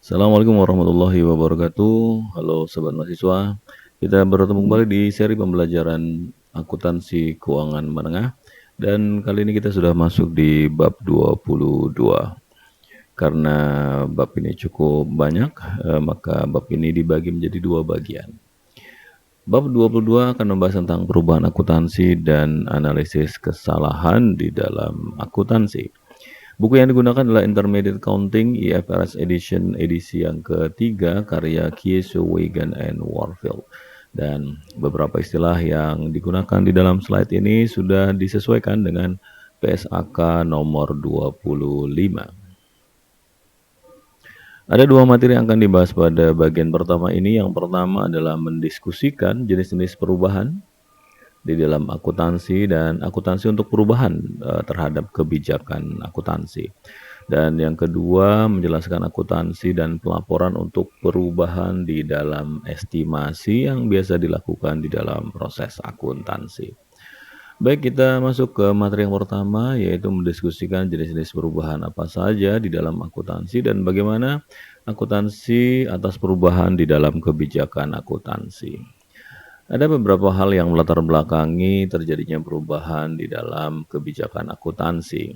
Assalamualaikum warahmatullahi wabarakatuh. Halo sobat mahasiswa. Kita bertemu kembali di seri pembelajaran akuntansi keuangan menengah dan kali ini kita sudah masuk di bab 22. Karena bab ini cukup banyak, maka bab ini dibagi menjadi dua bagian. Bab 22 akan membahas tentang perubahan akuntansi dan analisis kesalahan di dalam akuntansi. Buku yang digunakan adalah Intermediate Accounting IFRS Edition edisi yang ketiga karya Kieswe, Wigan, and Warfield. Dan beberapa istilah yang digunakan di dalam slide ini sudah disesuaikan dengan PSAK nomor 25. Ada dua materi yang akan dibahas pada bagian pertama ini. Yang pertama adalah mendiskusikan jenis-jenis perubahan di dalam akuntansi dan akuntansi untuk perubahan terhadap kebijakan akuntansi. Dan yang kedua, menjelaskan akuntansi dan pelaporan untuk perubahan di dalam estimasi yang biasa dilakukan di dalam proses akuntansi. Baik, kita masuk ke materi yang pertama, yaitu mendiskusikan jenis-jenis perubahan apa saja di dalam akuntansi dan bagaimana akuntansi atas perubahan di dalam kebijakan akuntansi. Ada beberapa hal yang melatar belakangi terjadinya perubahan di dalam kebijakan akuntansi.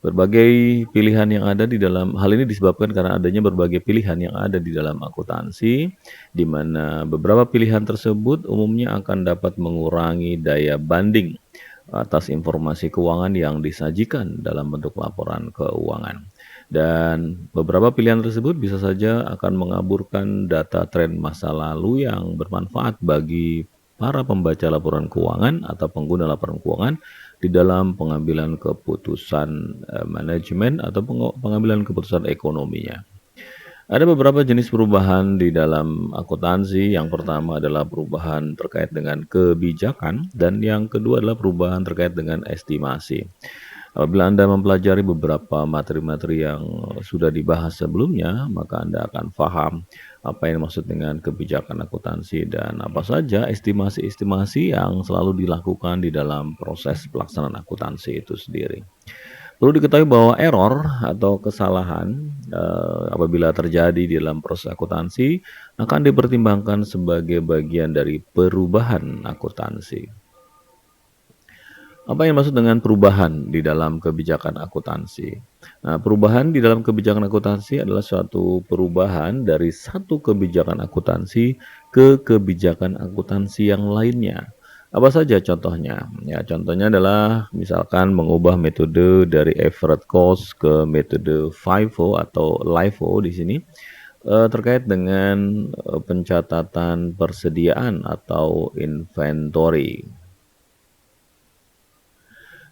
Berbagai pilihan yang ada di dalam hal ini disebabkan karena adanya berbagai pilihan yang ada di dalam akuntansi, di mana beberapa pilihan tersebut umumnya akan dapat mengurangi daya banding atas informasi keuangan yang disajikan dalam bentuk laporan keuangan. Dan beberapa pilihan tersebut bisa saja akan mengaburkan data tren masa lalu yang bermanfaat bagi para pembaca laporan keuangan atau pengguna laporan keuangan di dalam pengambilan keputusan manajemen atau pengambilan keputusan ekonominya. Ada beberapa jenis perubahan di dalam akuntansi. Yang pertama adalah perubahan terkait dengan kebijakan dan yang kedua adalah perubahan terkait dengan estimasi. Apabila Anda mempelajari beberapa materi-materi yang sudah dibahas sebelumnya, maka Anda akan paham apa yang dimaksud dengan kebijakan akuntansi dan apa saja estimasi-estimasi yang selalu dilakukan di dalam proses pelaksanaan akuntansi itu sendiri. Perlu diketahui bahwa error atau kesalahan apabila terjadi di dalam proses akuntansi akan dipertimbangkan sebagai bagian dari perubahan akuntansi. Apa yang dimaksud dengan perubahan di dalam kebijakan akuntansi? Nah, perubahan di dalam kebijakan akuntansi adalah suatu perubahan dari satu kebijakan akuntansi ke kebijakan akuntansi yang lainnya. Apa saja contohnya? Ya, contohnya adalah misalkan mengubah metode dari average cost ke metode FIFO atau LIFO di sini terkait dengan pencatatan persediaan atau inventory.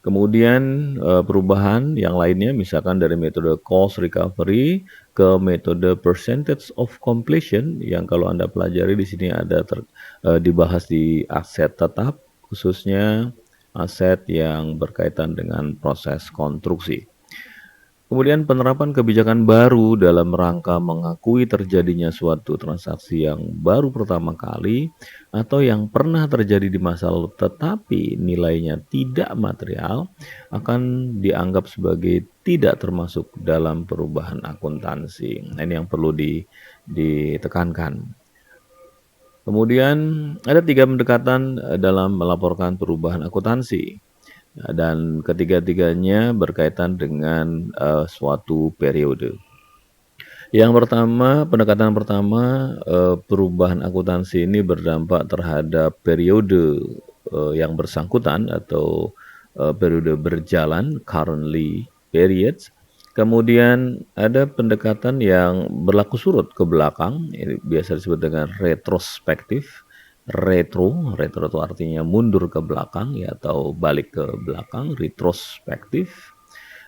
Kemudian perubahan yang lainnya misalkan dari metode cost recovery ke metode percentage of completion yang kalau Anda pelajari di sini ada dibahas di aset tetap, khususnya aset yang berkaitan dengan proses konstruksi. Kemudian penerapan kebijakan baru dalam rangka mengakui terjadinya suatu transaksi yang baru pertama kali atau yang pernah terjadi di masa lalu tetapi nilainya tidak material akan dianggap sebagai tidak termasuk dalam perubahan akuntansi. Nah, ini yang perlu ditekankan. Kemudian ada 3 pendekatan dalam melaporkan perubahan akuntansi. Dan ketiga-tiganya berkaitan dengan suatu periode. Yang pertama, pendekatan pertama, perubahan akuntansi ini berdampak terhadap periode yang bersangkutan atau periode berjalan, currently periods. Kemudian ada pendekatan yang berlaku surut ke belakang, ini biasa disebut dengan retrospektif. Retro itu artinya mundur ke belakang ya atau balik ke belakang, retrospektif.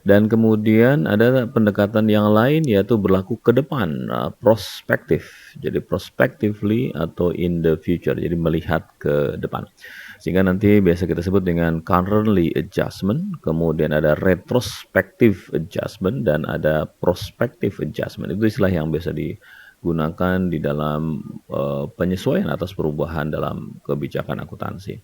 Dan kemudian ada pendekatan yang lain yaitu berlaku ke depan, prospektif. Jadi prospectively atau in the future, jadi melihat ke depan. Sehingga nanti biasa kita sebut dengan currently adjustment, kemudian ada retrospective adjustment dan ada prospective adjustment. Itu istilah yang biasa digunakan di dalam penyesuaian atas perubahan dalam kebijakan akuntansi.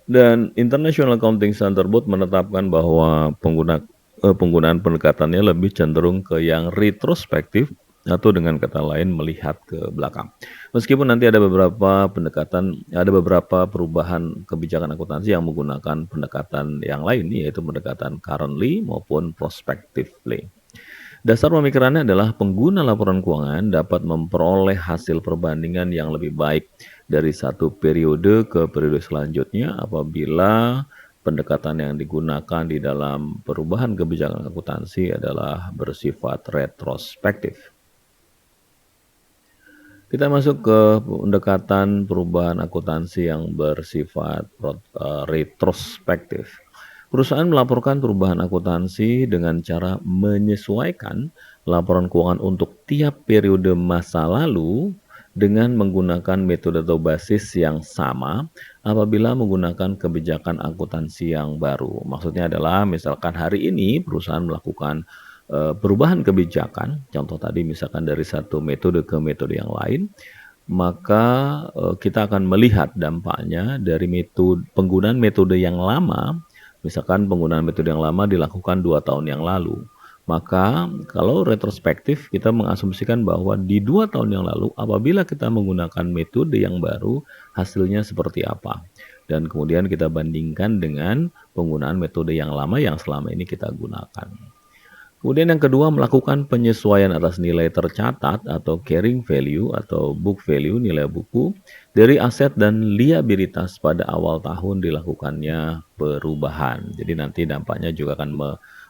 Dan International Accounting Standard Board menetapkan bahwa penggunaan pendekatannya lebih cenderung ke yang retrospektif atau dengan kata lain melihat ke belakang. Meskipun nanti ada beberapa perubahan kebijakan akuntansi yang menggunakan pendekatan yang lain, yaitu pendekatan currently maupun prospectively. Dasar pemikirannya adalah pengguna laporan keuangan dapat memperoleh hasil perbandingan yang lebih baik dari satu periode ke periode selanjutnya apabila pendekatan yang digunakan di dalam perubahan kebijakan akuntansi adalah bersifat retrospektif. Kita masuk ke pendekatan perubahan akuntansi yang bersifat retrospektif. Perusahaan melaporkan perubahan akuntansi dengan cara menyesuaikan laporan keuangan untuk tiap periode masa lalu dengan menggunakan metode atau basis yang sama apabila menggunakan kebijakan akuntansi yang baru. Maksudnya adalah misalkan hari ini perusahaan melakukan perubahan kebijakan, contoh tadi misalkan dari satu metode ke metode yang lain, maka kita akan melihat dampaknya dari penggunaan metode yang lama. Misalkan penggunaan metode yang lama dilakukan 2 tahun yang lalu. Maka kalau retrospektif kita mengasumsikan bahwa di 2 tahun yang lalu apabila kita menggunakan metode yang baru hasilnya seperti apa. Dan kemudian kita bandingkan dengan penggunaan metode yang lama yang selama ini kita gunakan. Kemudian yang kedua melakukan penyesuaian atas nilai tercatat atau carrying value atau book value nilai buku dari aset dan liabilitas pada awal tahun dilakukannya perubahan. Jadi nanti dampaknya juga akan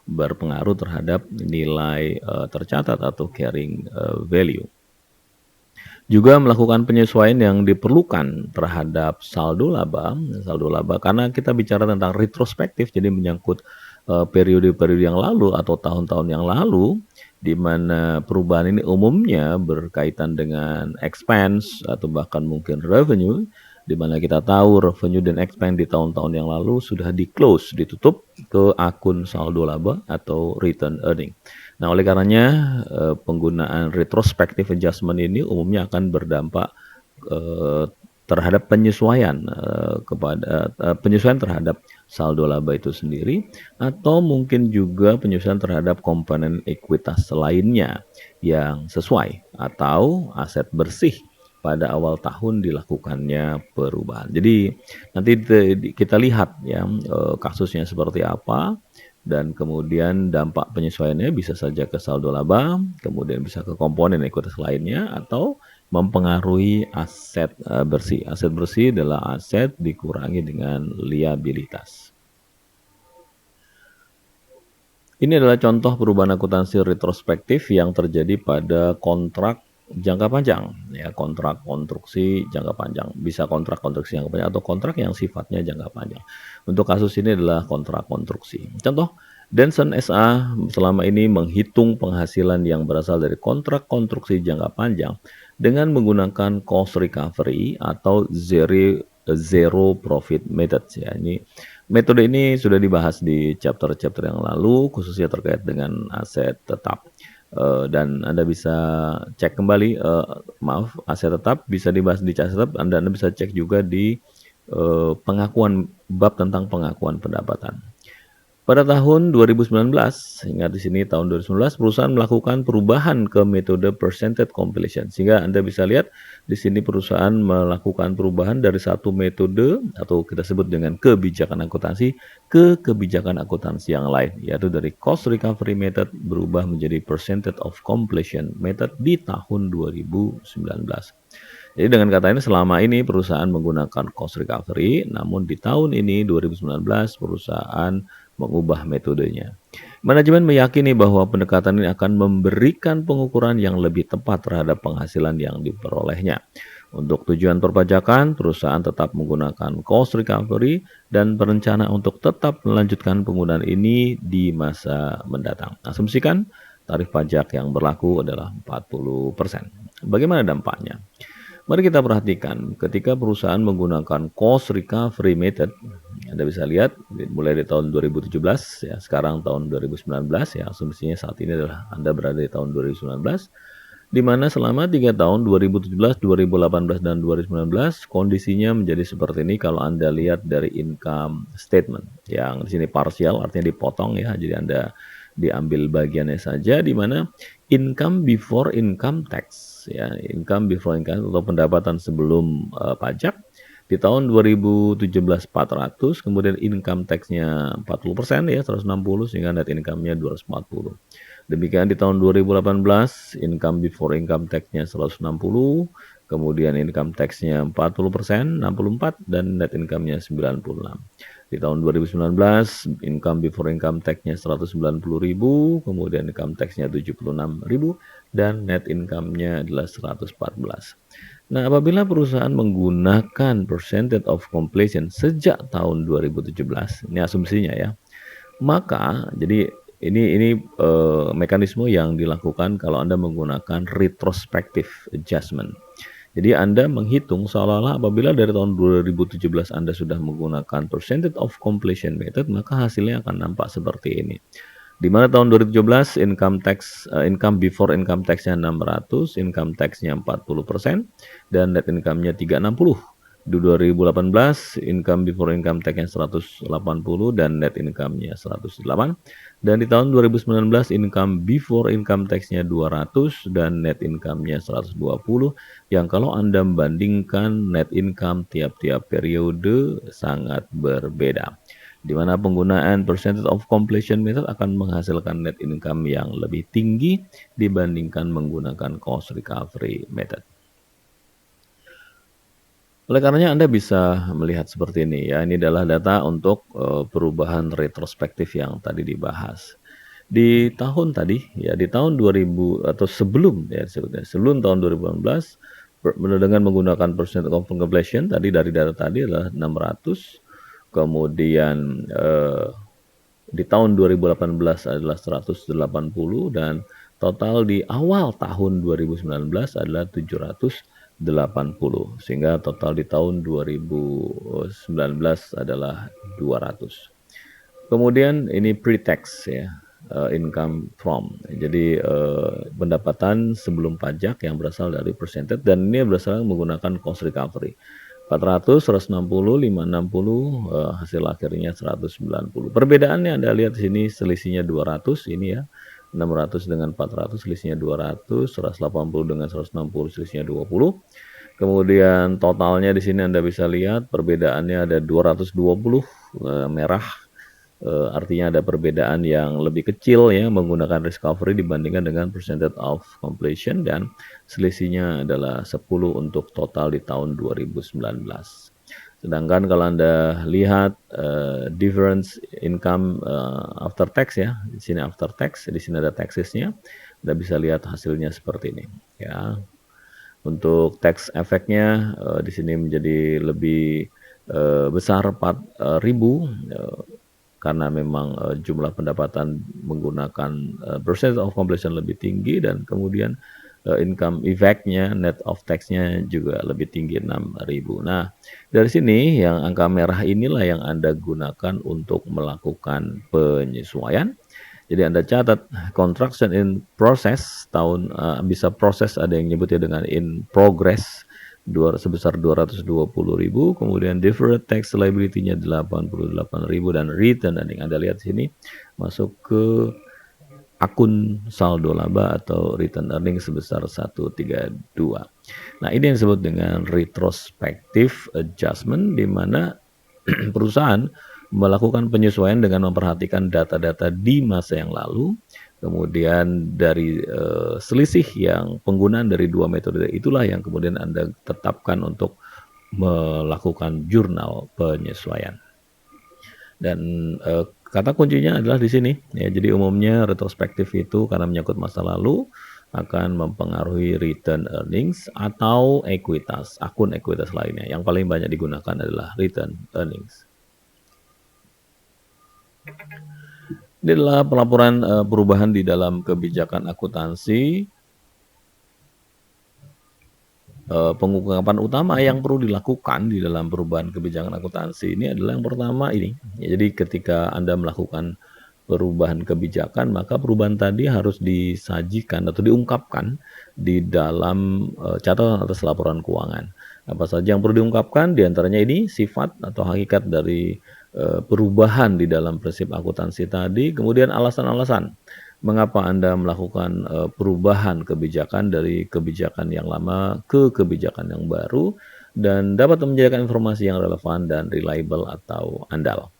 berpengaruh terhadap nilai tercatat atau carrying value. Juga melakukan penyesuaian yang diperlukan terhadap saldo laba karena kita bicara tentang retrospektif jadi menyangkut periode-periode yang lalu atau tahun-tahun yang lalu di mana perubahan ini umumnya berkaitan dengan expense atau bahkan mungkin revenue di mana kita tahu revenue dan expense di tahun-tahun yang lalu sudah ditutup ke akun saldo laba atau return earning. Nah, oleh karenanya penggunaan retrospective adjustment ini umumnya akan berdampak terhadap penyesuaian penyesuaian terhadap saldo laba itu sendiri atau mungkin juga penyesuaian terhadap komponen ekuitas lainnya yang sesuai atau aset bersih pada awal tahun dilakukannya perubahan. Jadi nanti kita lihat ya kasusnya seperti apa dan kemudian dampak penyesuaiannya bisa saja ke saldo laba, kemudian bisa ke komponen ekuitas lainnya atau mempengaruhi aset bersih. Aset bersih adalah aset dikurangi dengan liabilitas. Ini adalah contoh perubahan akuntansi retrospektif yang terjadi pada kontrak jangka panjang, ya kontrak konstruksi jangka panjang. Bisa kontrak konstruksi jangka panjang atau kontrak yang sifatnya jangka panjang. Untuk kasus ini adalah kontrak konstruksi. Contoh, Denson SA selama ini menghitung penghasilan yang berasal dari kontrak konstruksi jangka panjang dengan menggunakan cost recovery atau zero profit method. Ya, metode ini sudah dibahas di chapter-chapter yang lalu, khususnya terkait dengan aset tetap. Dan Anda bisa cek kembali, aset tetap bisa dibahas di aset tetap, Anda bisa cek juga di pengakuan bab tentang pengakuan pendapatan. Pada tahun 2019, ingat di sini tahun 2019, perusahaan melakukan perubahan ke metode percentage completion. Sehingga Anda bisa lihat di sini perusahaan melakukan perubahan dari satu metode atau kita sebut dengan kebijakan akuntansi ke kebijakan akuntansi yang lain, yaitu dari cost recovery method berubah menjadi percentage of completion method di tahun 2019. Jadi dengan kata ini selama ini perusahaan menggunakan cost recovery, namun di tahun ini 2019 perusahaan mengubah metodenya. Manajemen meyakini bahwa pendekatan ini akan memberikan pengukuran yang lebih tepat terhadap penghasilan yang diperolehnya. Untuk tujuan perpajakan, perusahaan tetap menggunakan cost recovery dan berencana untuk tetap melanjutkan penggunaan ini di masa mendatang. Asumsikan tarif pajak yang berlaku adalah 40%. Bagaimana dampaknya? Mari kita perhatikan ketika perusahaan menggunakan cost recovery method, Anda bisa lihat mulai dari tahun 2017 ya, sekarang tahun 2019 ya, asumsinya saat ini adalah Anda berada di tahun 2019 di mana selama 3 tahun 2017, 2018 dan 2019 kondisinya menjadi seperti ini kalau Anda lihat dari income statement yang di sini parsial artinya dipotong ya. Jadi Anda diambil bagiannya saja, di mana income before income tax, ya, income before income atau pendapatan sebelum pajak di tahun 2017 400, kemudian income tax-nya 40% ya 160, sehingga net income-nya 240. Demikian di tahun 2018 income before income tax-nya 160, kemudian income tax-nya 40%, 64, dan net income-nya 96. Di tahun 2019 income before income tax-nya 190.000, kemudian income tax-nya 76.000, dan net income-nya adalah 114. Nah, apabila perusahaan menggunakan percentage of completion sejak tahun 2017, ini asumsinya ya, maka jadi ini mekanisme yang dilakukan kalau Anda menggunakan retrospective adjustment. Jadi Anda menghitung seolah-olah apabila dari tahun 2017 Anda sudah menggunakan percentage of completion method, maka hasilnya akan nampak seperti ini. Di mana tahun 2017 income before income tax-nya 600, income tax-nya 40%, dan net income-nya 360. Di 2018 income before income tax-nya 180 dan net income-nya 108. Dan di tahun 2019 income before income tax-nya 200 dan net income-nya 120, yang kalau Anda membandingkan net income tiap-tiap periode sangat berbeda, di mana penggunaan percentage of completion method akan menghasilkan net income yang lebih tinggi dibandingkan menggunakan cost recovery method. Oleh karenanya Anda bisa melihat seperti ini ya, ini adalah data untuk perubahan retrospektif yang tadi dibahas. Di tahun tadi ya, di tahun 2000 atau sebelum ya, sebelum tahun 2018 dengan menggunakan percentage of completion tadi dari data tadi adalah 600. Kemudian di tahun 2018 adalah 180 dan total di awal tahun 2019 adalah 780, sehingga total di tahun 2019 adalah 200. Kemudian ini pre-tax ya, income from. Jadi pendapatan sebelum pajak yang berasal dari percentage, dan ini berasal menggunakan cost recovery. 400, 160, 560, hasil akhirnya 190. Perbedaannya Anda lihat di sini selisihnya 200 ini ya. 600 dengan 400 selisihnya 200, 180 dengan 160 selisihnya 20. Kemudian totalnya di sini Anda bisa lihat perbedaannya ada 220 merah. Artinya ada perbedaan yang lebih kecil ya menggunakan recovery dibandingkan dengan percentage of completion, dan selisihnya adalah 10 untuk total di tahun 2019. Sedangkan kalau Anda lihat difference income after tax ya, di sini after tax, di sini ada taxes-nya, Anda bisa lihat hasilnya seperti ini ya. Untuk tax efeknya di sini menjadi lebih besar 4.000 karena memang jumlah pendapatan menggunakan percentage of completion lebih tinggi, dan kemudian income effect-nya, net of tax-nya juga lebih tinggi 6.000. Nah, dari sini yang angka merah inilah yang Anda gunakan untuk melakukan penyesuaian. Jadi Anda catat construction in process tahun bisa proses, ada yang nyebutnya dengan in progress sebesar 220.000, kemudian deferred tax liability-nya 88.000, dan return earning Anda lihat sini masuk ke akun saldo laba atau return earning sebesar 132. Nah, ini yang disebut dengan retrospective adjustment, di mana perusahaan melakukan penyesuaian dengan memperhatikan data-data di masa yang lalu. Kemudian dari selisih yang penggunaan dari dua metode itulah yang kemudian Anda tetapkan untuk melakukan jurnal penyesuaian. Dan kata kuncinya adalah di sini ya. Jadi umumnya retrospektif itu karena menyangkut masa lalu akan mempengaruhi return earnings atau ekuitas, akun ekuitas lainnya. Yang paling banyak digunakan adalah return earnings. Ini adalah pelaporan perubahan di dalam kebijakan akuntansi. Pengungkapan utama yang perlu dilakukan di dalam perubahan kebijakan akuntansi ini adalah yang pertama ini. Ya, jadi ketika Anda melakukan perubahan kebijakan, maka perubahan tadi harus disajikan atau diungkapkan di dalam catatan atas laporan keuangan. Apa saja yang perlu diungkapkan? Di antaranya ini sifat atau hakikat dari perubahan di dalam prinsip akuntansi tadi, kemudian alasan-alasan mengapa Anda melakukan perubahan kebijakan dari kebijakan yang lama ke kebijakan yang baru, dan dapat menyediakan informasi yang relevan dan reliable atau andal.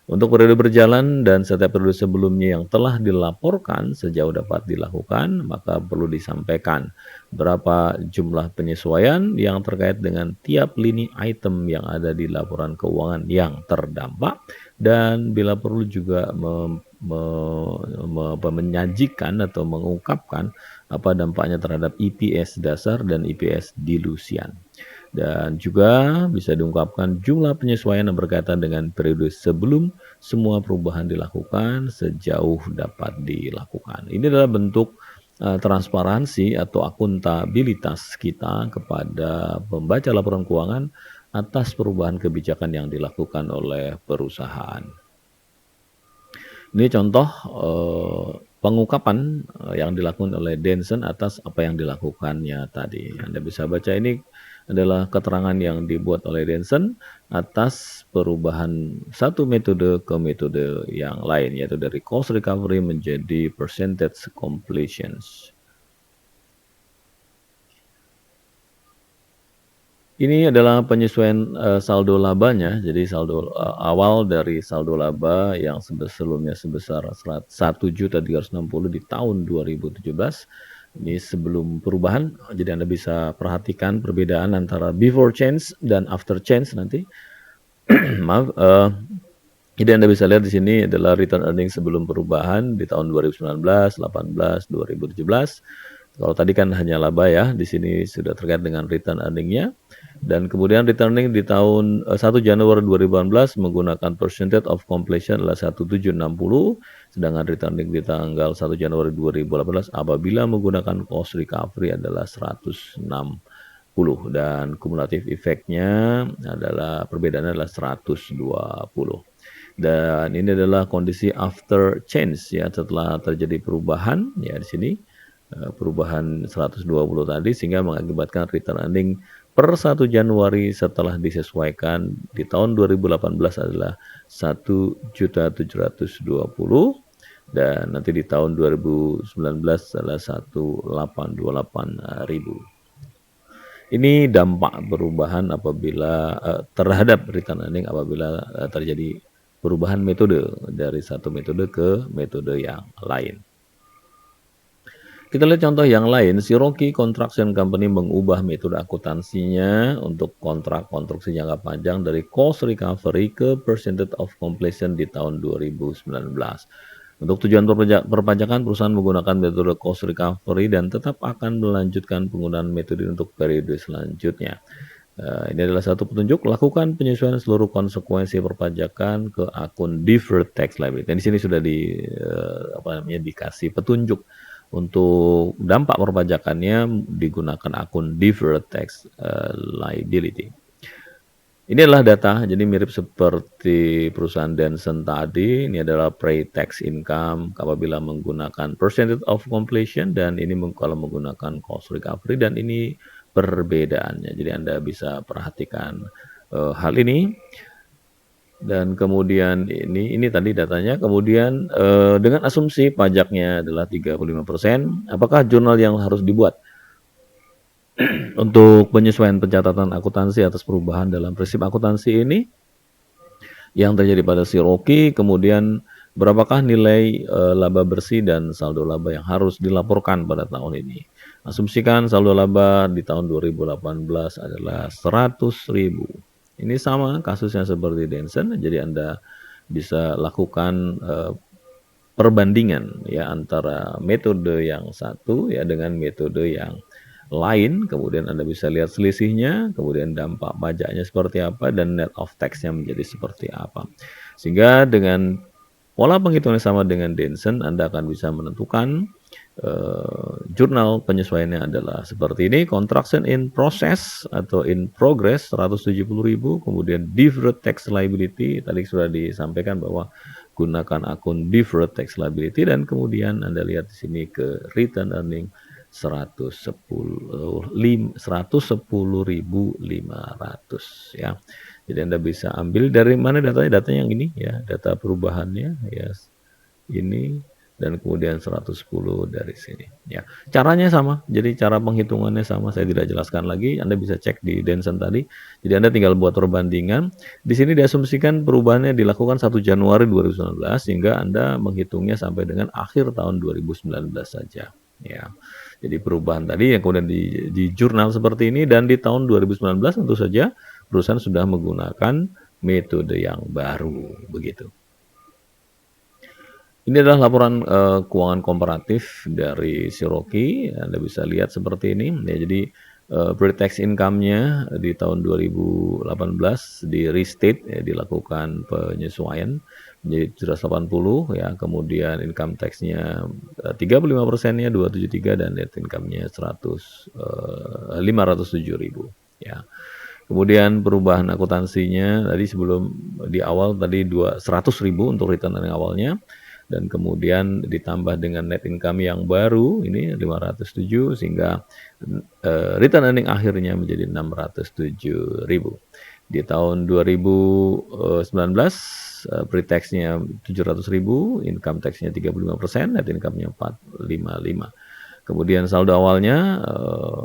Untuk periode berjalan dan setiap periode sebelumnya yang telah dilaporkan sejauh dapat dilakukan, maka perlu disampaikan berapa jumlah penyesuaian yang terkait dengan tiap lini item yang ada di laporan keuangan yang terdampak, dan bila perlu juga menyajikan atau mengungkapkan apa dampaknya terhadap EPS dasar dan EPS dilusian. Dan juga bisa diungkapkan jumlah penyesuaian yang berkaitan dengan periode sebelum semua perubahan dilakukan sejauh dapat dilakukan. Ini adalah bentuk transparansi atau akuntabilitas kita kepada pembaca laporan keuangan atas perubahan kebijakan yang dilakukan oleh perusahaan. Ini contoh pengungkapan yang dilakukan oleh Denson atas apa yang dilakukannya tadi. Anda bisa baca, ini adalah keterangan yang dibuat oleh Denson atas perubahan satu metode ke metode yang lain, yaitu dari cost recovery menjadi percentage completions. Ini adalah penyesuaian saldo labanya. Jadi saldo awal dari saldo laba yang sebelumnya sebesar 1.360.000 di tahun 2017. Ini sebelum perubahan. Jadi Anda bisa perhatikan perbedaan antara before change dan after change nanti. Maaf. Jadi Anda bisa lihat di sini adalah return earnings sebelum perubahan di tahun 2019, 18, 2017. Kalau tadi kan hanya laba ya, di sini sudah terkait dengan return earning-nya. Dan kemudian return earning di tahun 1 Januari 2018 menggunakan percentage of completion adalah 1760, sedangkan return earning di tanggal 1 Januari 2018 apabila menggunakan cost recovery adalah 160, dan kumulatif efeknya adalah perbedaannya adalah 120. Dan ini adalah kondisi after change ya, setelah terjadi perubahan ya di sini. Perubahan 120 tadi sehingga mengakibatkan return earning per 1 Januari setelah disesuaikan di tahun 2018 adalah 1.720, dan nanti di tahun 2019 adalah 1.828.000. Ini dampak perubahan apabila terhadap return earning apabila terjadi perubahan metode dari satu metode ke metode yang lain. Kita lihat contoh yang lain. Cherokee Construction Company mengubah metode akuntansinya untuk kontrak konstruksi jangka panjang dari cost recovery ke percentage of completion di tahun 2019. Untuk tujuan perpajakan, perusahaan menggunakan metode cost recovery dan tetap akan melanjutkan penggunaan metode untuk periode selanjutnya. Ini adalah satu petunjuk, lakukan penyesuaian seluruh konsekuensi perpajakan ke akun deferred tax liability. Dan di sini sudah dikasih petunjuk untuk dampak perpajakannya digunakan akun deferred tax liability. Ini adalah data, jadi mirip seperti perusahaan Denson tadi. Ini adalah pre-tax income apabila menggunakan percentage of completion, dan ini kalau menggunakan cost recovery, dan ini perbedaannya. Jadi Anda bisa perhatikan hal ini. Dan kemudian ini tadi datanya. Kemudian dengan asumsi pajaknya adalah 35%, apakah jurnal yang harus dibuat untuk penyesuaian pencatatan akuntansi atas perubahan dalam prinsip akuntansi ini yang terjadi pada Cherokee? Kemudian berapakah nilai laba bersih dan saldo laba yang harus dilaporkan pada tahun ini? Asumsikan saldo laba di tahun 2018 adalah 100.000. Ini sama kasusnya seperti Denson, jadi Anda bisa lakukan perbandingan ya antara metode yang satu ya dengan metode yang lain, kemudian Anda bisa lihat selisihnya, kemudian dampak pajaknya seperti apa, dan net of tax-nya menjadi seperti apa. Sehingga dengan pola penghitungan sama dengan Denson, Anda akan bisa menentukan jurnal penyesuaiannya adalah seperti ini. Construction in process atau in progress 170.000, kemudian deferred tax liability tadi sudah disampaikan bahwa gunakan akun deferred tax liability, dan kemudian Anda lihat di sini ke return earning 110.500 ya. Jadi Anda bisa ambil dari mana datanya, datanya yang ini ya, data perubahannya ya ini, dan kemudian 110 dari sini ya. Caranya sama, jadi cara penghitungannya sama, saya tidak jelaskan lagi, Anda bisa cek di Denson tadi. Jadi Anda tinggal buat perbandingan. Di sini diasumsikan perubahannya dilakukan 1 Januari 2019 sehingga Anda menghitungnya sampai dengan akhir tahun 2019 saja ya. Jadi perubahan tadi yang kemudian di jurnal seperti ini, dan di tahun 2019 tentu saja perusahaan sudah menggunakan metode yang baru begitu. Ini adalah laporan keuangan komparatif dari Shiroki. Anda bisa lihat seperti ini ya. Jadi pre-tax income-nya di tahun 2018 di restate ya, dilakukan penyesuaian menjadi 780 ya. Kemudian income tax-nya 35%-nya 273 dan net income-nya 507.000 ya. Kemudian perubahan akuntansinya tadi sebelum di awal tadi 100.000 untuk return earning awalnya, dan kemudian ditambah dengan net income yang baru ini 507 sehingga return earning akhirnya menjadi 607.000. Di tahun 2019 pre-tax-nya 700.000, income tax-nya 35%, net income-nya 455. Kemudian saldo awalnya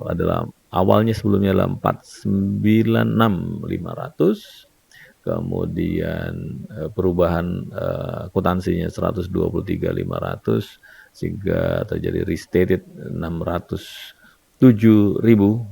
adalah awalnya sebelumnya adalah 496.500. Kemudian perubahan akuntansinya 123.500 sehingga terjadi restated 607.000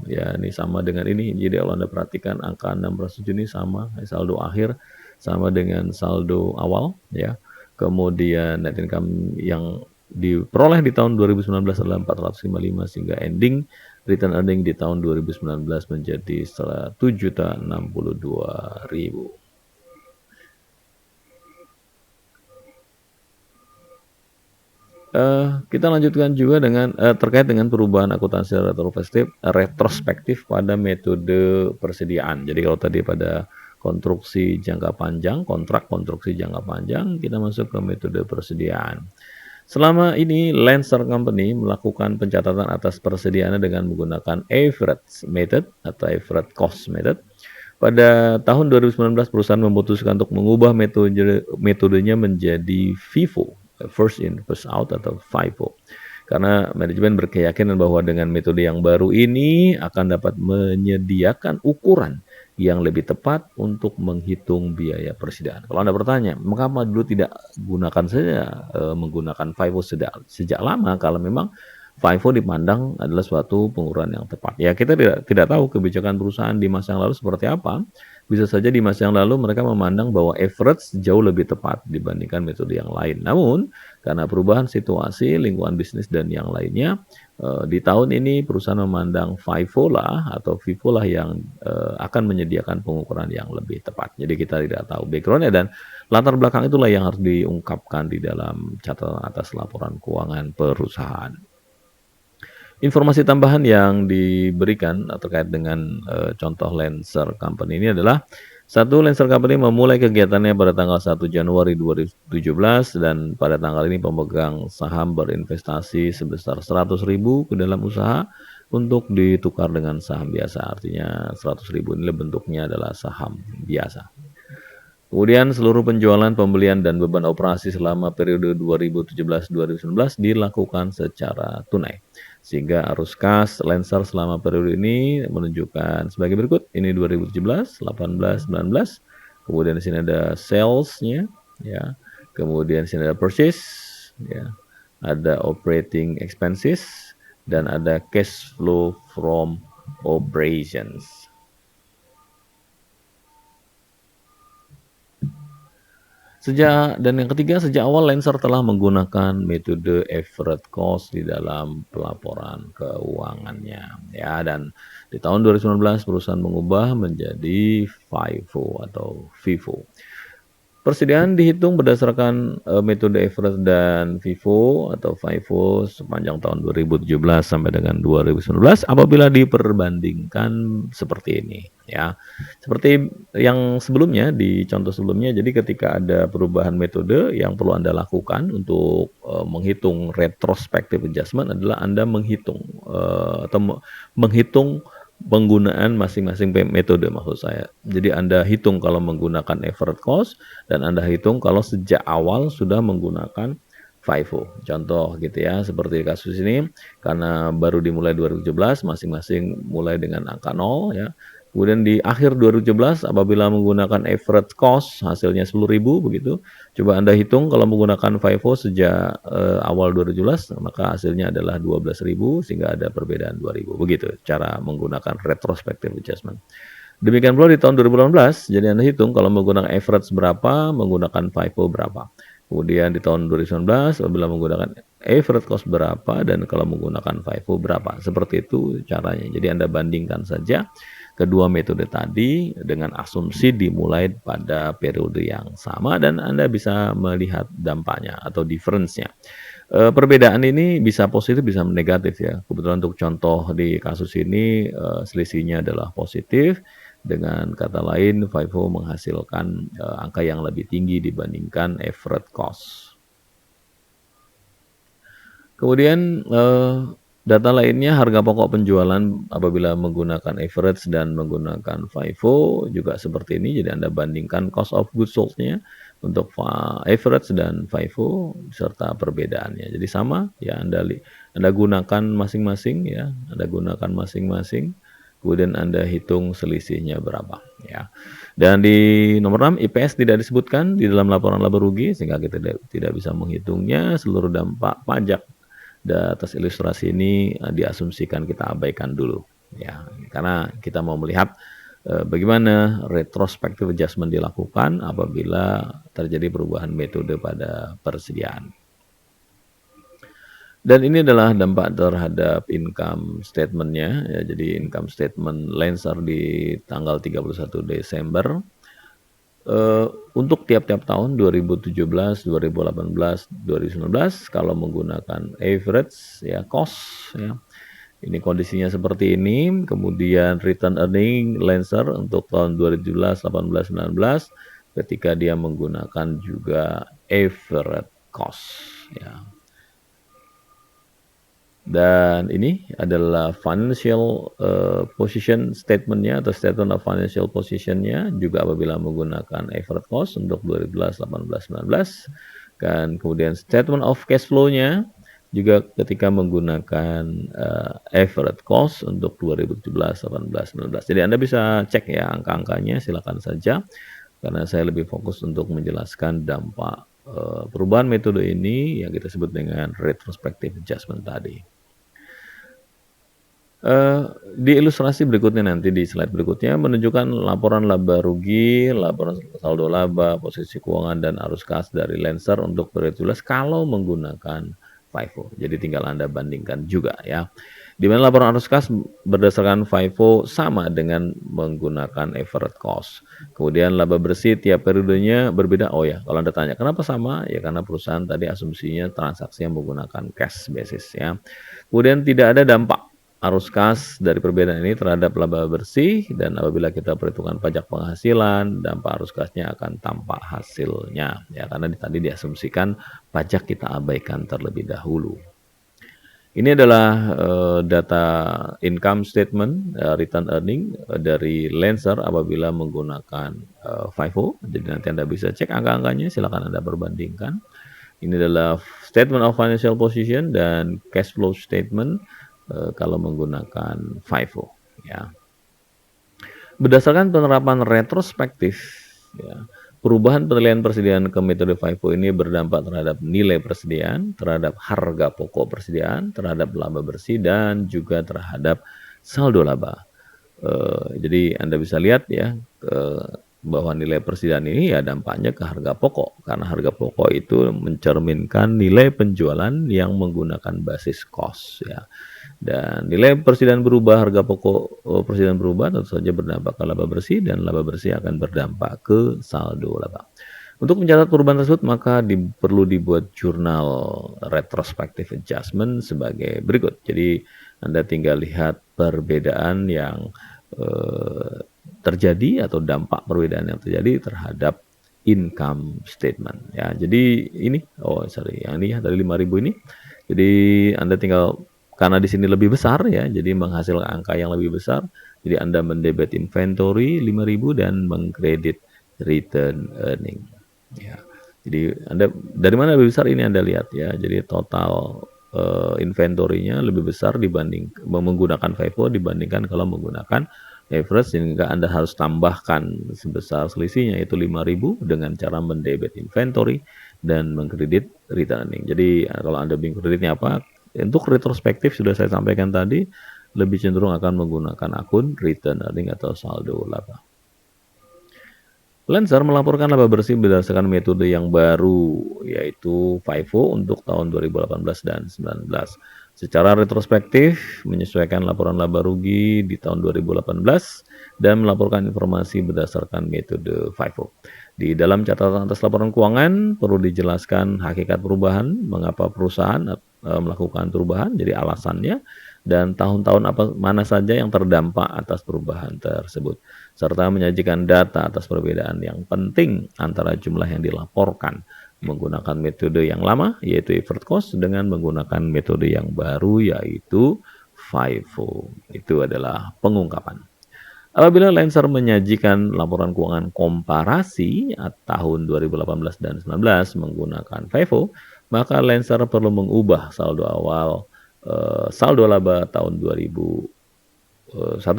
ya. Ini sama dengan ini. Jadi kalau Anda perhatikan angka 607 ini sama saldo akhir sama dengan saldo awal ya. Kemudian net income yang diperoleh di tahun 2019 adalah 455 sehingga ending return earning di tahun 2019 menjadi 7.062.000. Kita lanjutkan juga dengan terkait dengan perubahan akuntansi retrospektif pada metode persediaan. Jadi kalau tadi pada konstruksi jangka panjang, kontrak konstruksi jangka panjang, kita masuk ke metode persediaan. Selama ini Lancer Company melakukan pencatatan atas persediaannya dengan menggunakan average method atau average cost method. Pada tahun 2019 perusahaan memutuskan untuk mengubah metodenya menjadi FIFO, first in first out atau FIFO. Karena manajemen berkeyakinan bahwa dengan metode yang baru ini akan dapat menyediakan ukuran yang lebih tepat untuk menghitung biaya persediaan. Kalau Anda bertanya, mengapa dulu tidak gunakan saja menggunakan FIFO sejak lama kalau memang FIFO dipandang adalah suatu pengukuran yang tepat. Ya, kita tidak tahu kebijakan perusahaan di masa yang lalu seperti apa. Bisa saja di masa yang lalu mereka memandang bahwa average jauh lebih tepat dibandingkan metode yang lain. Namun, karena perubahan situasi, lingkungan bisnis dan yang lainnya, di tahun ini perusahaan memandang FIFO lah atau FIFO lah yang akan menyediakan pengukuran yang lebih tepat. Jadi kita tidak tahu background-nya dan latar belakang itulah yang harus diungkapkan di dalam catatan atas laporan keuangan perusahaan. Informasi tambahan yang diberikan terkait dengan contoh Lancer Company ini adalah satu, Lancer Company memulai kegiatannya pada tanggal 1 Januari 2017 dan pada tanggal ini pemegang saham berinvestasi sebesar 100.000 ke dalam usaha untuk ditukar dengan saham biasa. Artinya 100.000 ini bentuknya adalah saham biasa. Kemudian seluruh penjualan, pembelian, dan beban operasi selama periode 2017-2019 dilakukan secara tunai. Sehingga arus kas Lancer selama periode ini menunjukkan sebagai berikut. Ini 2017, 18, 19. Kemudian di sini ada sales-nya, ya. Kemudian di sini ada purchase, ya. Ada operating expenses, dan ada cash flow from operations. Dan yang ketiga, sejak awal Lancer telah menggunakan metode average cost di dalam pelaporan keuangannya. Ya, dan di tahun 2019 perusahaan mengubah menjadi FIFO atau FIFO. Persediaan dihitung berdasarkan metode average dan FIFO atau FIFO sepanjang tahun 2017 sampai dengan 2019 apabila diperbandingkan seperti ini ya. Seperti yang sebelumnya di contoh sebelumnya, jadi ketika ada perubahan metode yang perlu Anda lakukan untuk menghitung retrospective adjustment adalah Anda menghitung atau menghitung penggunaan masing-masing metode maksud saya. Jadi Anda hitung kalau menggunakan average cost dan Anda hitung kalau sejak awal sudah menggunakan FIFO. Contoh gitu ya, seperti kasus ini karena baru dimulai 2017 masing-masing mulai dengan angka 0 ya. Kemudian di akhir 2017 apabila menggunakan average cost hasilnya 10.000 begitu. Coba Anda hitung kalau menggunakan FIFO sejak awal 2017 maka hasilnya adalah 12.000 sehingga ada perbedaan 2.000. Begitu cara menggunakan retrospective adjustment. Demikian pula di tahun 2018, jadi Anda hitung kalau menggunakan average berapa, menggunakan FIFO berapa. Kemudian di tahun 2019 apabila menggunakan average cost berapa dan kalau menggunakan FIFO berapa. Seperti itu caranya. Jadi Anda bandingkan saja kedua metode tadi dengan asumsi dimulai pada periode yang sama dan Anda bisa melihat dampaknya atau difference-nya. Perbedaan ini bisa positif bisa negatif ya. Kebetulan untuk contoh di kasus ini selisihnya adalah positif. Dengan kata lain, FIFO menghasilkan angka yang lebih tinggi dibandingkan average cost. Kemudian data lainnya harga pokok penjualan apabila menggunakan average dan menggunakan FIFO juga seperti ini. Jadi Anda bandingkan cost of goods sold-nya untuk average dan FIFO serta perbedaannya. Jadi sama ya Anda gunakan masing-masing ya, Anda gunakan masing-masing. Kemudian Anda hitung selisihnya berapa ya. Dan di nomor 6 IPS tidak disebutkan di dalam laporan laba rugi sehingga kita tidak bisa menghitungnya. Seluruh dampak pajak di atas ilustrasi ini diasumsikan kita abaikan dulu ya, karena kita mau melihat bagaimana retrospective adjustment dilakukan apabila terjadi perubahan metode pada persediaan. Dan ini adalah dampak terhadap income statement-nya ya, jadi income statement Lancer di tanggal 31 Desember untuk tiap-tiap tahun 2017, 2018, 2019 kalau menggunakan average ya cost ya. Ini kondisinya seperti ini. Kemudian return earning Lancer untuk tahun 2017, 18, 19 ketika dia menggunakan juga average cost ya. Dan ini adalah financial position statement-nya atau statement of financial position-nya juga apabila menggunakan average cost untuk 2011, 18, 19. Dan kemudian statement of cash flow-nya juga ketika menggunakan average cost untuk 2017, 18, 19. Jadi Anda bisa cek ya angka-angkanya, silakan saja. Karena saya lebih fokus untuk menjelaskan dampak perubahan metode ini yang kita sebut dengan retrospective adjustment tadi. Di ilustrasi berikutnya nanti di slide berikutnya menunjukkan laporan laba rugi, laporan saldo laba, posisi keuangan dan arus kas dari Lancer untuk 2017 kalau menggunakan FIFO. Jadi tinggal Anda bandingkan juga ya. Di mana laporan arus kas berdasarkan FIFO sama dengan menggunakan average cost. Kemudian laba bersih tiap periodenya berbeda. Oh ya, kalau Anda tanya kenapa sama? Ya karena perusahaan tadi asumsinya transaksinya menggunakan cash basis ya. Kemudian tidak ada dampak arus kas dari perbedaan ini terhadap laba bersih dan apabila kita perhitungkan pajak penghasilan dampak arus kasnya akan tampak hasilnya ya karena tadi diasumsikan pajak kita abaikan terlebih dahulu. Ini adalah data income statement return earning dari Lancer apabila menggunakan FIFO. Jadi nanti Anda bisa cek angka-angkanya, silakan Anda perbandingkan. Ini adalah statement of financial position dan cash flow statement kalau menggunakan FIFO ya. Berdasarkan penerapan retrospektif ya, perubahan penilaian persediaan ke metode FIFO ini berdampak terhadap nilai persediaan, terhadap harga pokok persediaan, terhadap laba bersih dan juga terhadap saldo laba. Jadi Anda bisa lihat ya bahwa nilai persediaan ini ya dampaknya ke harga pokok karena harga pokok itu mencerminkan nilai penjualan yang menggunakan basis cost ya. Dan nilai persediaan berubah, harga pokok persediaan berubah tentu saja berdampak ke laba bersih dan laba bersih akan berdampak ke saldo laba. Untuk mencatat perubahan tersebut maka perlu dibuat jurnal retrospective adjustment sebagai berikut. Jadi Anda tinggal lihat perbedaan yang terjadi atau dampak perbedaan yang terjadi terhadap income statement ya. Jadi ini yang ini ya dari 5.000 ini. Jadi Anda tinggal karena di sini lebih besar ya, jadi menghasilkan angka yang lebih besar. Jadi Anda mendebit inventory 5.000 dan mengkredit return earning. Ya. Jadi Anda dari mana lebih besar ini Anda lihat ya. Jadi total inventory-nya lebih besar dibanding menggunakan FIFO dibandingkan kalau menggunakan average, sehingga Anda harus tambahkan sebesar selisihnya yaitu 5.000 dengan cara mendebit inventory dan mengkredit return earning. Jadi kalau Anda bingung kreditnya apa, untuk retrospektif sudah saya sampaikan tadi, lebih cenderung akan menggunakan akun return earning atau saldo laba. Lancer melaporkan laba bersih berdasarkan metode yang baru, yaitu FIFO untuk tahun 2018 dan 2019. Secara retrospektif, menyesuaikan laporan laba rugi di tahun 2018 dan melaporkan informasi berdasarkan metode FIFO. Di dalam catatan atas laporan keuangan, perlu dijelaskan hakikat perubahan, mengapa perusahaan melakukan perubahan, jadi alasannya, dan tahun-tahun mana saja yang terdampak atas perubahan tersebut, serta menyajikan data atas perbedaan yang penting antara jumlah yang dilaporkan menggunakan metode yang lama yaitu effort cost dengan menggunakan metode yang baru yaitu FIFO. Itu adalah pengungkapan. Apabila Lancer menyajikan laporan keuangan komparasi tahun 2018 dan 2019 menggunakan FIFO, maka Lancer perlu mengubah saldo awal saldo laba tahun 1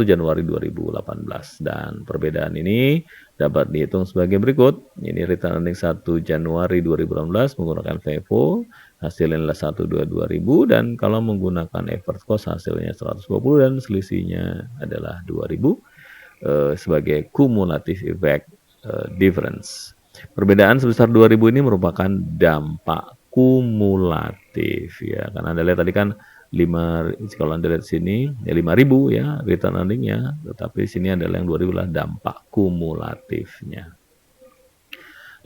Januari 2018, dan perbedaan ini dapat dihitung sebagai berikut. Ini return earning 1 Januari 2018 menggunakan FIFO, hasilnya adalah 122.000, dan kalau menggunakan effort cost hasilnya 120 dan selisihnya adalah 2.000 sebagai cumulative effect difference. Perbedaan sebesar 2.000 ini merupakan dampak kumulatif ya, karena Anda lihat tadi kan 5, kalau Anda lihat sini ya 5.000 ya return earning-nya, tetapi sini adalah yang 2.000 lah dampak kumulatifnya.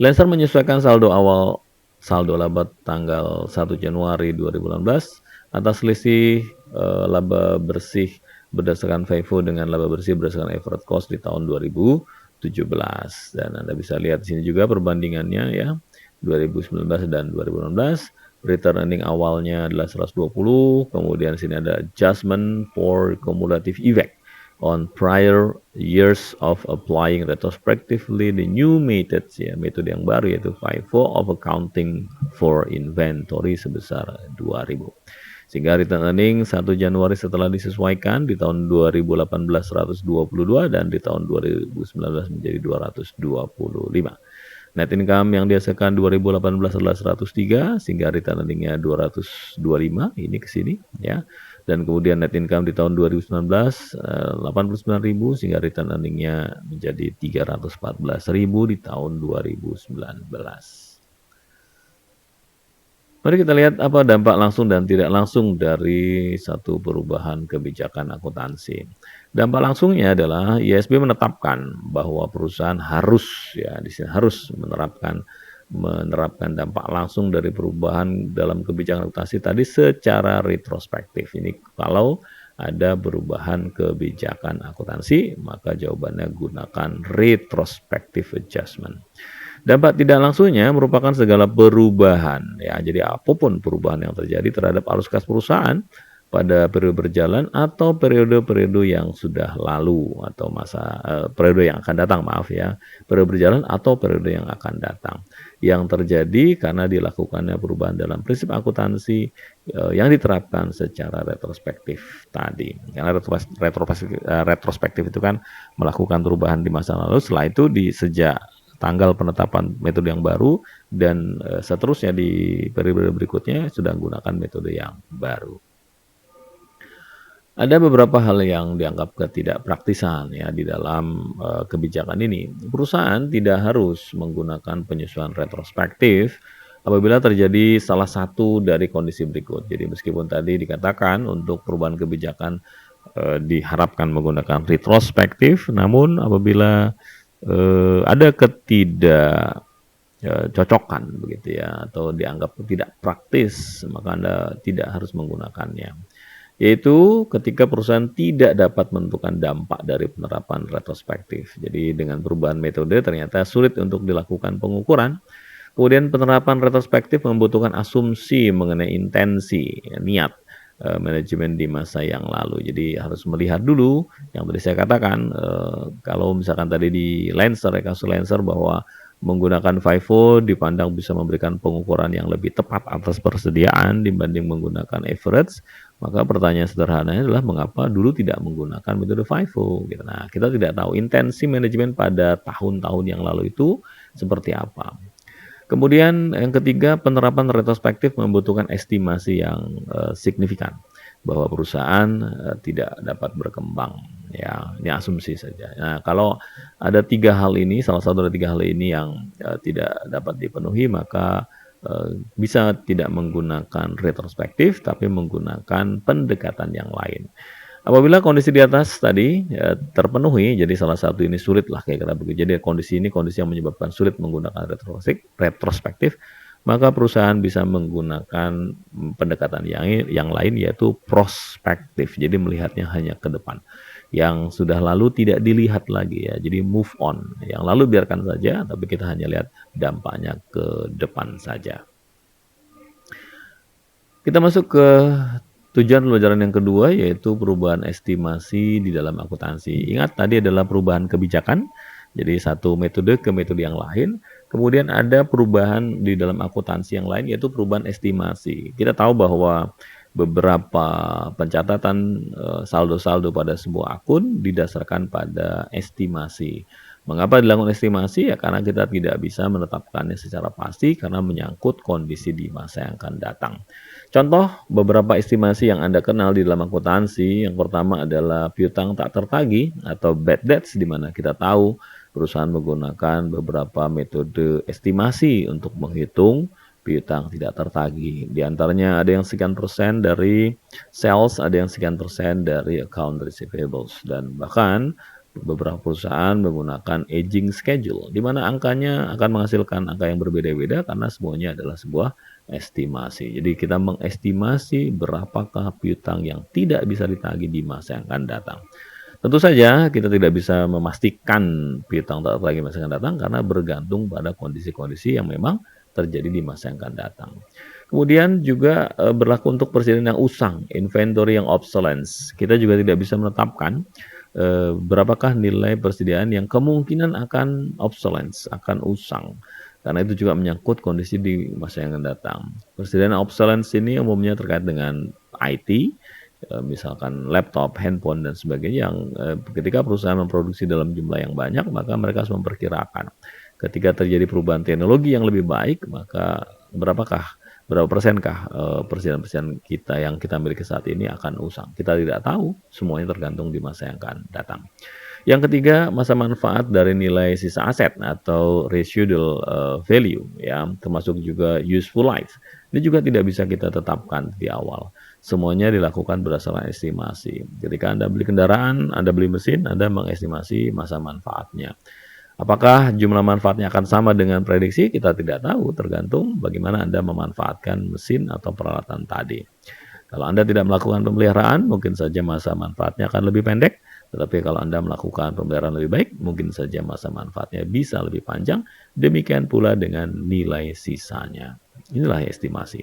Lancer menyesuaikan saldo awal saldo laba tanggal 1 Januari 2018 atas selisih laba bersih berdasarkan FIFO dengan laba bersih berdasarkan effort cost di tahun 2017, dan Anda bisa lihat di sini juga perbandingannya ya 2019 dan 2016. Return earning awalnya adalah 120, kemudian sini ada adjustment for cumulative effect on prior years of applying retrospectively the new methods ya, metode yang baru yaitu FIFO of accounting for inventory sebesar 2.000. Sehingga return earning 1 Januari setelah disesuaikan di tahun 2018 122 dan di tahun 2019 menjadi 225. Net income yang dihasilkan 2018 adalah 103 sehingga return earning-nya 225 ini ke sini ya. Dan kemudian net income di tahun 2019 89.000 sehingga return earning-nya menjadi 314.000 di tahun 2019. Mari kita lihat apa dampak langsung dan tidak langsung dari satu perubahan kebijakan akuntansi. Dampak langsungnya adalah IASB menetapkan bahwa perusahaan harus ya di sini harus menerapkan dampak langsung dari perubahan dalam kebijakan akuntansi tadi secara retrospektif. Ini kalau ada perubahan kebijakan akuntansi, maka jawabannya gunakan retrospective adjustment. Dampak tidak langsungnya merupakan segala perubahan ya. Jadi apapun perubahan yang terjadi terhadap arus kas perusahaan pada periode berjalan atau periode-periode yang sudah lalu atau periode yang akan datang, maaf ya. Periode berjalan atau periode yang akan datang. Yang terjadi karena dilakukannya perubahan dalam prinsip akuntansi yang diterapkan secara retrospektif tadi. Karena retrospektif itu kan melakukan perubahan di masa lalu, setelah itu sejak tanggal penetapan metode yang baru dan seterusnya di periode berikutnya sudah menggunakan metode yang baru. Ada beberapa hal yang dianggap ketidakpraktisan ya di dalam kebijakan ini. Perusahaan tidak harus menggunakan penyesuaian retrospektif apabila terjadi salah satu dari kondisi berikut. Jadi meskipun tadi dikatakan untuk perubahan kebijakan diharapkan menggunakan retrospektif, namun apabila ada ketidakcocokan begitu ya atau dianggap tidak praktis, maka Anda tidak harus menggunakannya. Yaitu ketika perusahaan tidak dapat menentukan dampak dari penerapan retrospektif. Jadi dengan perubahan metode ternyata sulit untuk dilakukan pengukuran. Kemudian penerapan retrospektif membutuhkan asumsi mengenai intensi, niat manajemen di masa yang lalu. Jadi harus melihat dulu yang tadi saya katakan, kalau misalkan tadi di Lancer, kasus Lancer bahwa menggunakan FIFO dipandang bisa memberikan pengukuran yang lebih tepat atas persediaan dibanding menggunakan average, maka pertanyaan sederhananya adalah mengapa dulu tidak menggunakan metode FIFO gitu. Nah, kita tidak tahu intensi manajemen pada tahun-tahun yang lalu itu seperti apa. Kemudian yang ketiga, penerapan retrospektif membutuhkan estimasi yang signifikan bahwa perusahaan tidak dapat berkembang. Ya, ini asumsi saja. Nah, kalau ada tiga hal ini, salah satu dari tiga hal ini yang tidak dapat dipenuhi, maka bisa tidak menggunakan retrospektif, tapi menggunakan pendekatan yang lain. Apabila kondisi di atas tadi terpenuhi, jadi salah satu ini sulit lah kira-kira begitu. Jadi kondisi ini kondisi yang menyebabkan sulit menggunakan retrospektif, maka perusahaan bisa menggunakan pendekatan yang lain yaitu prospektif. Jadi melihatnya hanya ke depan. Yang sudah lalu tidak dilihat lagi ya. Jadi move on. Yang lalu biarkan saja, tapi kita hanya lihat dampaknya ke depan saja. Kita masuk ke tujuan pelajaran yang kedua yaitu perubahan estimasi di dalam akuntansi. Ingat tadi adalah perubahan kebijakan, jadi satu metode ke metode yang lain. Kemudian ada perubahan di dalam akuntansi yang lain yaitu perubahan estimasi. Kita tahu bahwa beberapa pencatatan saldo-saldo pada sebuah akun didasarkan pada estimasi. Mengapa dilakukan estimasi? Ya karena kita tidak bisa menetapkannya secara pasti karena menyangkut kondisi di masa yang akan datang. Contoh beberapa estimasi yang Anda kenal di dalam akuntansi, yang pertama adalah piutang tak tertagih atau bad debts, di mana kita tahu perusahaan menggunakan beberapa metode estimasi untuk menghitung piutang tidak tertagih. Di antaranya ada yang sekian persen dari sales, ada yang sekian persen dari account receivables, dan bahkan beberapa perusahaan menggunakan aging schedule, di mana angkanya akan menghasilkan angka yang berbeda-beda karena semuanya adalah sebuah estimasi. Jadi kita mengestimasi berapakah piutang yang tidak bisa ditagih di masa yang akan datang. Tentu saja kita tidak bisa memastikan piutang tak tertagih masa yang akan datang karena bergantung pada kondisi-kondisi yang memang terjadi di masa yang akan datang. Kemudian juga berlaku untuk persediaan yang usang, inventory yang obsolescence. Kita juga tidak bisa menetapkan berapakah nilai persediaan yang kemungkinan akan obsolescence, akan usang. Karena itu juga menyangkut kondisi di masa yang akan datang. Persediaan obsolescence ini umumnya terkait dengan IT, misalkan laptop, handphone, dan sebagainya yang ketika perusahaan memproduksi dalam jumlah yang banyak, maka mereka harus memperkirakan. Ketika terjadi perubahan teknologi yang lebih baik, maka berapa persenkah persediaan kita yang kita miliki saat ini akan usang. Kita tidak tahu, semuanya tergantung di masa yang akan datang. Yang ketiga, masa manfaat dari nilai sisa aset atau residual value, ya, termasuk juga useful life. Ini juga tidak bisa kita tetapkan di awal. Semuanya dilakukan berdasarkan estimasi. Ketika Anda beli kendaraan, Anda beli mesin, Anda mengestimasi masa manfaatnya. Apakah jumlah manfaatnya akan sama dengan prediksi? Kita tidak tahu, tergantung bagaimana Anda memanfaatkan mesin atau peralatan tadi. Kalau Anda tidak melakukan pemeliharaan, mungkin saja masa manfaatnya akan lebih pendek. Tetapi kalau Anda melakukan pemeliharaan lebih baik, mungkin saja masa manfaatnya bisa lebih panjang. Demikian pula dengan nilai sisanya. Inilah estimasi.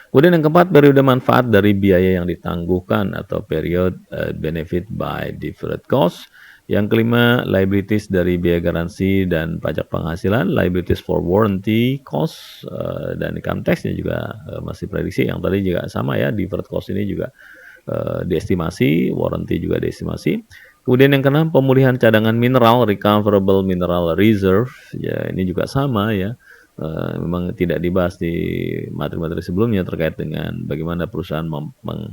Kemudian yang keempat, periode manfaat dari biaya yang ditangguhkan atau period benefit by deferred cost. Yang kelima, liabilities dari biaya garansi dan pajak penghasilan, liabilities for warranty cost, dan income tax-nya juga masih prediksi. Yang tadi juga sama ya, deferred cost ini juga diestimasi, warranty juga diestimasi. Kemudian yang keenam, pemulihan cadangan mineral, recoverable mineral reserve, ya ini juga sama ya. Memang tidak dibahas di materi-materi sebelumnya terkait dengan bagaimana perusahaan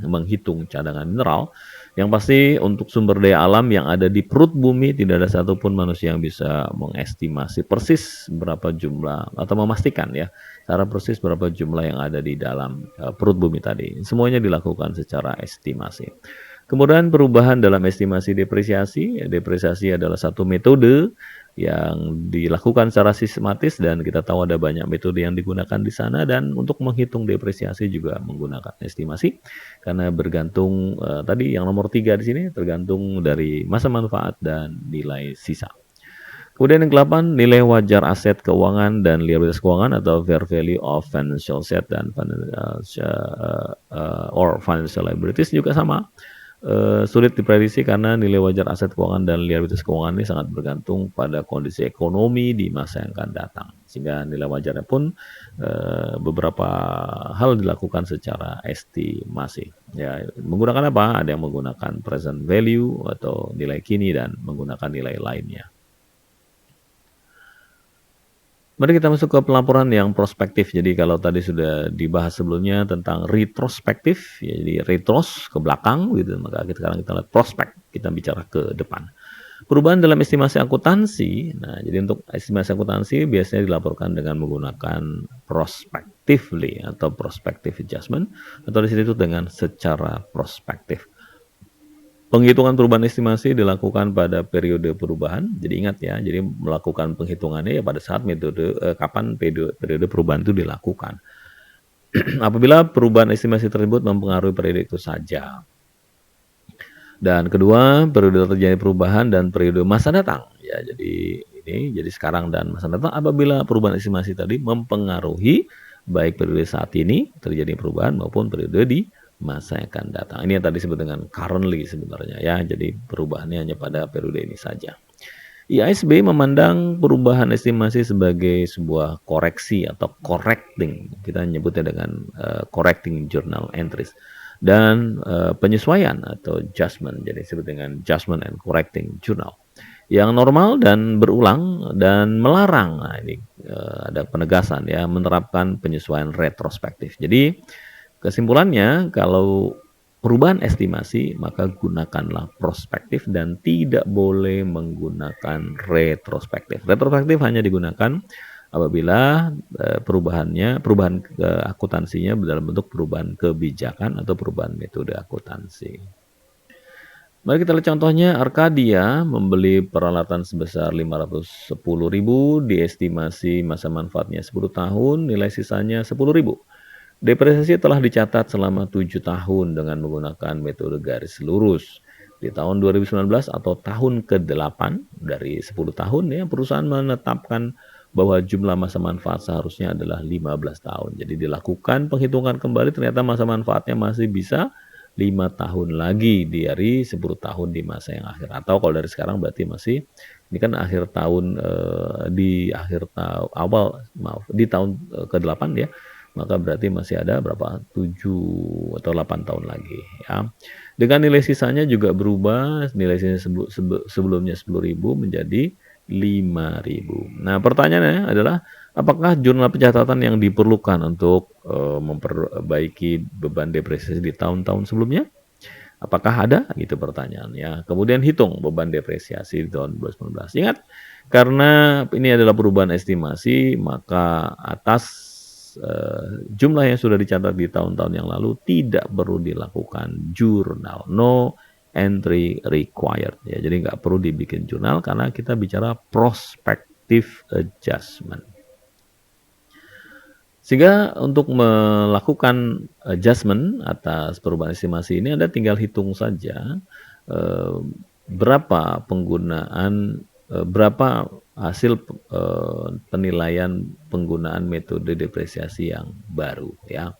menghitung cadangan mineral. Yang pasti untuk sumber daya alam yang ada di perut bumi tidak ada satupun manusia yang bisa mengestimasi persis berapa jumlah atau memastikan ya secara persis berapa jumlah yang ada di dalam perut bumi tadi. Semuanya dilakukan secara estimasi. Kemudian perubahan dalam estimasi depresiasi. Depresiasi adalah satu metode yang dilakukan secara sistematis dan kita tahu ada banyak metode yang digunakan di sana, dan untuk menghitung depresiasi juga menggunakan estimasi karena bergantung tadi yang nomor 3 di sini tergantung dari masa manfaat dan nilai sisa. Kemudian yang ke-8, nilai wajar aset keuangan dan liabilitas keuangan atau fair value of financial asset dan financial liabilities juga sama. Sulit diprediksi karena nilai wajar aset keuangan dan liabilitas keuangan ini sangat bergantung pada kondisi ekonomi di masa yang akan datang. Sehingga nilai wajarnya pun beberapa hal dilakukan secara estimasi. Ya, menggunakan apa? Ada yang menggunakan present value atau nilai kini dan menggunakan nilai lainnya. Mari kita masuk ke pelaporan yang prospektif. Jadi kalau tadi sudah dibahas sebelumnya tentang retrospektif, ya, jadi retros ke belakang gitu, maka sekarang kita lihat prospek, kita bicara ke depan. Perubahan dalam estimasi akuntansi. Nah, jadi untuk estimasi akuntansi biasanya dilaporkan dengan menggunakan prospectively atau prospective adjustment atau di situ dengan secara prospektif. Penghitungan perubahan estimasi dilakukan pada periode perubahan. Jadi ingat ya, jadi melakukan penghitungannya ya pada saat kapan periode perubahan itu dilakukan. Apabila perubahan estimasi tersebut mempengaruhi periode itu saja. Dan kedua, periode terjadi perubahan dan periode masa datang. Ya, jadi sekarang dan masa datang apabila perubahan estimasi tadi mempengaruhi baik periode saat ini terjadi perubahan maupun periode di masa yang akan datang. Ini yang tadi disebut dengan currently sebenarnya ya. Jadi perubahannya hanya pada periode ini saja. IASB memandang perubahan estimasi sebagai sebuah koreksi atau correcting. Kita menyebutnya dengan correcting journal entries. Dan penyesuaian atau adjustment. Jadi disebut dengan adjustment and correcting journal. Yang normal dan berulang dan melarang. Nah, ini ada penegasan ya, menerapkan penyesuaian retrospektif. Jadi kesimpulannya, kalau perubahan estimasi, maka gunakanlah prospektif dan tidak boleh menggunakan retrospektif. Retrospektif hanya digunakan apabila perubahan akuntansinya dalam bentuk perubahan kebijakan atau perubahan metode akuntansi. Mari kita lihat contohnya. Arcadia membeli peralatan sebesar 510.000, diestimasi masa manfaatnya 10 tahun, nilai sisanya 10.000. Depresiasi telah dicatat selama 7 tahun dengan menggunakan metode garis lurus. Di tahun 2019 atau tahun ke-8 dari 10 tahun ya, perusahaan menetapkan bahwa jumlah masa manfaat seharusnya adalah 15 tahun. Jadi dilakukan penghitungan kembali, ternyata masa manfaatnya masih bisa 5 tahun lagi dari 10 tahun di masa yang akhir. Atau kalau dari sekarang berarti masih, ini kan akhir tahun di tahun ke-8 ya. Maka berarti masih ada berapa? 7 atau 8 tahun lagi ya. Dengan nilai sisanya juga berubah, nilai sisanya sebelumnya 10.000 menjadi 5.000. Nah, pertanyaannya adalah apakah jurnal pencatatan yang diperlukan untuk memperbaiki beban depresiasi di tahun-tahun sebelumnya? Apakah ada? Gitu pertanyaannya. Kemudian hitung beban depresiasi di tahun 2019. Ingat, karena ini adalah perubahan estimasi, maka atas jumlah yang sudah dicatat di tahun-tahun yang lalu tidak perlu dilakukan jurnal, no entry required ya. Jadi nggak perlu dibikin jurnal karena kita bicara prospective adjustment. Sehingga untuk melakukan adjustment atas perubahan estimasi ini Anda tinggal hitung saja berapa hasil penilaian penggunaan metode depresiasi yang baru ya.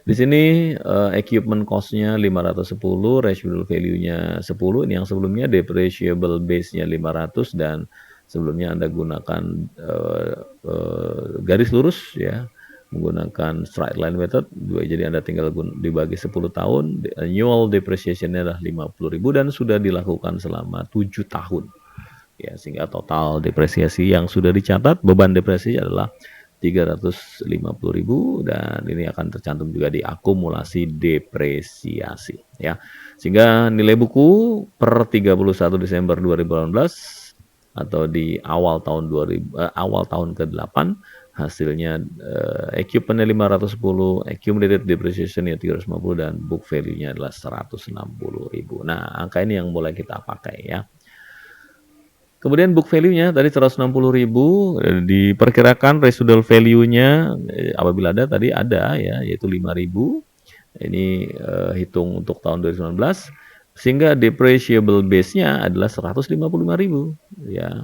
Di sini equipment cost-nya 510, residual value-nya 10. Ini yang sebelumnya depreciable base-nya 500 dan sebelumnya Anda gunakan garis lurus ya, menggunakan straight line method. Jadi Anda tinggal dibagi 10 tahun, annual depreciation-nya adalah 50.000 dan sudah dilakukan selama 7 tahun. Ya, sehingga total depresiasi yang sudah dicatat beban depresiasi adalah 350.000 dan ini akan tercantum juga di akumulasi depresiasi ya. Sehingga nilai buku per 31 Desember 2018 atau di awal tahun ke-8 hasilnya equipment-nya 510, accumulated depreciation-nya 350 dan book value-nya adalah 160.000. Nah, angka ini yang boleh kita pakai ya. Kemudian book value-nya tadi 160.000, diperkirakan residual value-nya apabila tadi ada ya, yaitu 5.000. Ini hitung untuk tahun 2019 sehingga depreciable base-nya adalah 155.000 ya.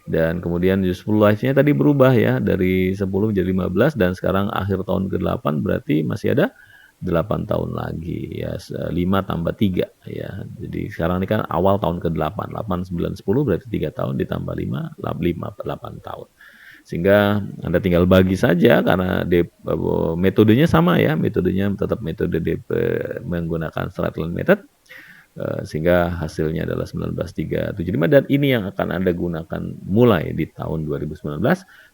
Dan kemudian useful life-nya tadi berubah ya, dari 10 menjadi 15 dan sekarang akhir tahun ke-8 berarti masih ada 8 tahun lagi ya, 5 tambah 3 ya. Jadi sekarang ini kan awal tahun ke-8, 8, 9, 10 berarti 3 tahun ditambah 5, 8 tahun. Sehingga Anda tinggal bagi saja karena metodenya sama ya, metodenya tetap metode menggunakan straight line method. Sehingga hasilnya adalah 19,375 dan ini yang akan Anda gunakan mulai di tahun 2019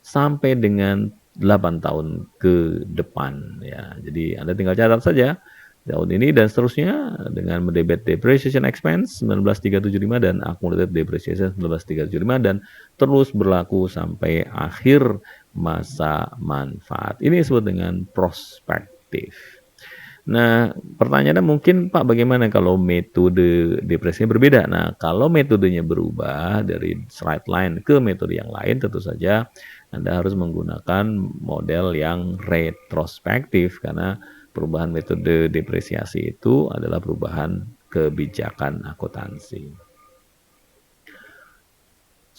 sampai dengan 8 tahun ke depan ya. Jadi Anda tinggal catat saja tahun ini dan seterusnya dengan mendebit depreciation expense 19,375 dan accumulated depreciation 19,375 dan terus berlaku sampai akhir masa manfaat. Ini disebut dengan prospektif. Nah, pertanyaannya mungkin Pak bagaimana kalau metode depresinya berbeda? Nah, kalau metodenya berubah dari straight line ke metode yang lain tentu saja Anda harus menggunakan model yang retrospektif karena perubahan metode depresiasi itu adalah perubahan kebijakan akuntansi.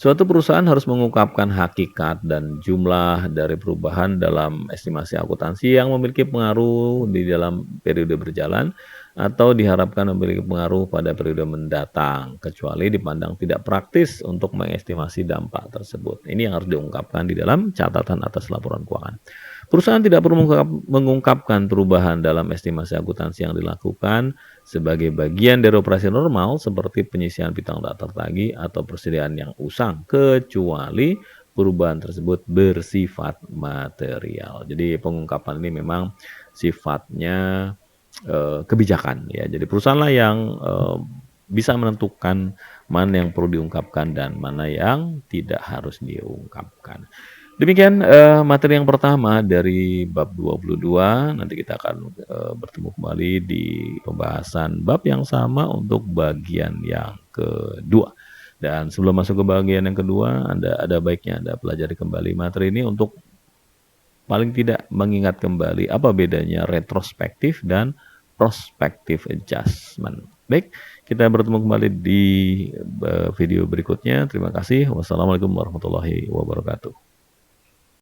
Suatu perusahaan harus mengungkapkan hakikat dan jumlah dari perubahan dalam estimasi akuntansi yang memiliki pengaruh di dalam periode berjalan atau diharapkan memiliki pengaruh pada periode mendatang, kecuali dipandang tidak praktis untuk mengestimasi dampak tersebut. Ini yang harus diungkapkan di dalam catatan atas laporan keuangan. Perusahaan tidak perlu mengungkapkan perubahan dalam estimasi akuntansi yang dilakukan sebagai bagian dari operasi normal seperti penyisian piutang tak tertagih atau persediaan yang usang, kecuali perubahan tersebut bersifat material. Jadi pengungkapan ini memang sifatnya kebijakan ya. Jadi perusahaanlah yang bisa menentukan mana yang perlu diungkapkan dan mana yang tidak harus diungkapkan. Demikian materi yang pertama dari bab 22. Nanti kita akan bertemu kembali di pembahasan bab yang sama untuk bagian yang kedua. Dan sebelum masuk ke bagian yang kedua, ada baiknya Anda pelajari kembali materi ini untuk paling tidak mengingat kembali apa bedanya retrospektif dan prospective adjustment. Baik, kita bertemu kembali di video berikutnya. Terima kasih. Wassalamualaikum warahmatullahi wabarakatuh.